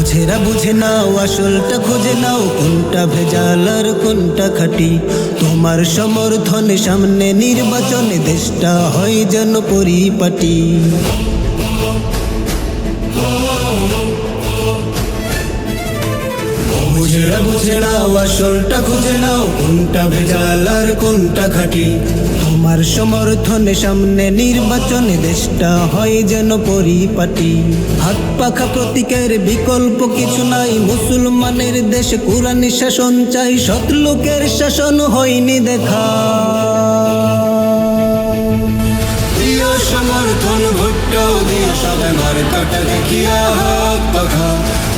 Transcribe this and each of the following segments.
বুঝেরা বুঝে নাও, আসলটা খুঁজে নাও, কোনটা ভেজাল আর কোনটা খাঁটি। তোমার সমর্থনে সামনে নির্বাচনে দেশটা হয় যেন পরিপাটি। বুঝেরা বুঝে নাও, আসলটা খুঁজে নাও, কোনটা ভেজাল আর কোনটা খাঁটি। তোমার সমর্থনে সামনে নির্বাচনে দেশটা হয় যেন পরিপাটি। হাত পাখা প্রতীকের বিকল্প কিছু নাই, মুসলমানের দেশে কুরআনি শাসন চাই, সৎ লোকের শাসন হয়নি দেখা। দিও সমর্থন ভোটটাও দিও সবে মার্কাটা দেখিয়া হাত পাখা।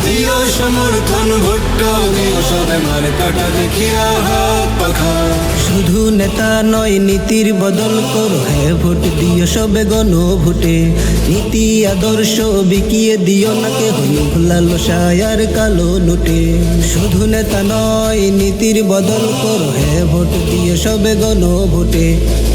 দিও সমর্থন ভোটটাও দিও সবে মার্কাটা দেখিয়া হাত পাখা। শুধু নেতা নয় নীতির বদল করো, হ্যাঁ ভোট দিও সবে গণভোটে। নীতি আদর্শ বিকিয়ে দিও না কেহ লোভ লালসায় আর কালো নোটে। শুধু নেতা নয় নীতির বদল করো, হ্যাঁ ভোট দিও সবে গণভোটে।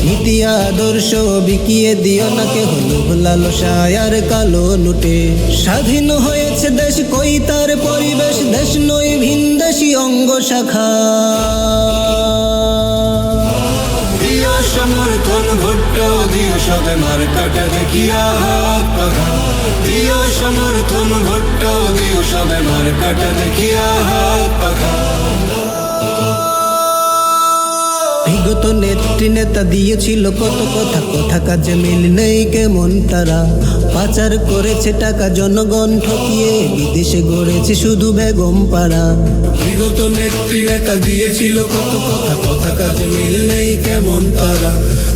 নীতি আদর্শ বিকিয়ে দিও না কেহ লোভ লালসায় আর কালো নোটে। স্বাধীন হয়েছে দেশ কই তার পরিবেশ, দেশ নয় ভিনদেশী অঙ্গ শাখা। দিও সমর্থন ভোটটাও দিও সবে মার্কাটা দেখিয়া হাত পাখা। দিও সমর্থন ভোটটাও দিও সবে মার্কাটা দেখিয়া হাত পাখা। বিগত নেত্রী নেতা দিয়েছিল কত কথা, কথা কাজে মিল নেই কেমন তারা। পাচার করেছে টাকা জনগণ ঠকিয়ে, বিদেশে গড়েছে শুধু বেগম পাড়া। বিগত নেত্রী নেতা দিয়েছিল কত কথা, কথা কাজে মিল নেই কেমন তারা।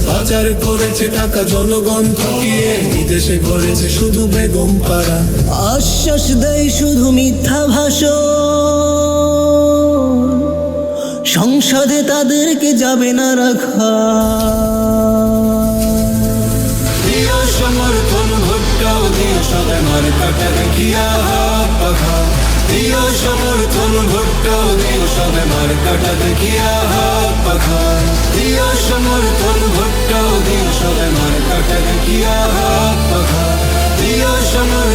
পাচার করেছে টাকা জনগণ ঠকিয়ে, বিদেশে গড়েছে শুধু বেগম পাড়া। আশ্বাস দেয় শুধু মিথ্যা ভাষণ, সংসদে তাদেরকে যাবে না রাখা। দিও সমর্থন ভোটটাও দিও সবে মার্কাটা দেখিয়া হাত পাখা। দিও সমর্থন ভোটটাও দিও সবে মার্কাটা দেখিয়া হাত পাখা। দিও সমর্থন ভোটটাও দিও সবে মার্কাটা দেখিয়া হাত পাখা। দিও সমর্থন